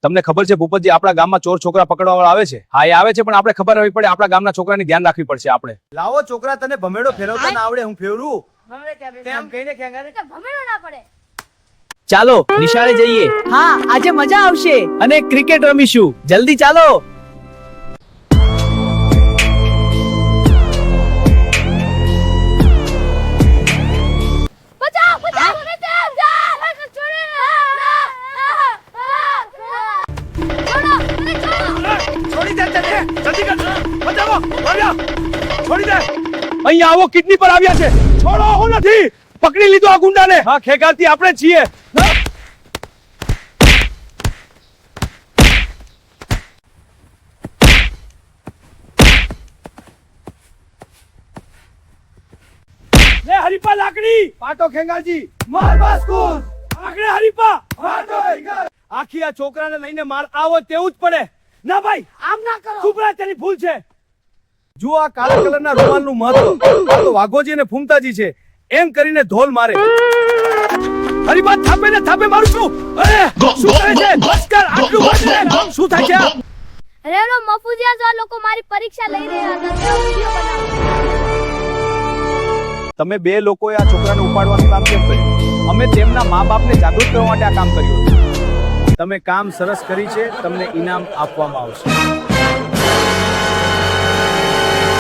તમને ખબર છે ભૂપતજી, આપણા ગામમાં ચોર છોકરા પકડવા વાળા આવે છે? હા, એ આવે છે, પણ આપણે ખબર હોવી પડે, આપણા ગામના છોકરાની ધ્યાન રાખવી પડશે આપણે. લાવો છોકરા, તને ભમેડો ફેરવતા ના આવડે, હું ફેરવું. તેમ કહીને ખેંગારે ભમેડો ના પડે. ચાલો નિશાળે જઈએ. હા, આજે મજા આવશે અને ક્રિકેટ રમીશું. જલ્દી ચાલો. બચાવ બચાવ મને તેમ જા છોડી છોડો મને છોડો. છોડી દે, જલ્દી કર, બચાવો, આવ્યા, છોડી દે. અહીંયા આવો, કિડની પર આવ્યા છે. છોડો, હું નથી. પકડી લીધો આ ગુંડાને. હા, ખેગારતી આપણે છીએ. લે હરીપા લાકડી પાટો ખેંગારજી, માર બાસ્કુસ આખરે હરીપા પાટો ખેંગાર. આખી આ છોકરાને લઈને માર આવો તેવું જ પડે. ના ભાઈ, આમ ના કરો. સુભરા, તેની ભૂલ છે. જો આ કાળા કલરના રૂમાલનું મહત્વ, આ તો વાઘોજી અને ફૂમતાજી છે. એમ કરીને ધોલ મારે. હરીપા થાપે ને થાપે મારું છું. અરે શું કરે છે? બસ કર, આટલું બસ ને. શું થાય છે? અરે લો મફુજીયા, જો લોકો મારી પરીક્ષા લઈ રહ્યા હતા, તો વિડિયો બનાવો. તમે બે લોકોએ આ છોકરાને ઉપાડવાનું કામ કેમ કર્યું? અમે તેમના મા-બાપને જાગૃત કરવા માટે આ કામ કર્યું હતું. તમે કામ સરસ કરી છે, તમને ઇનામ આપવામાં આવશે.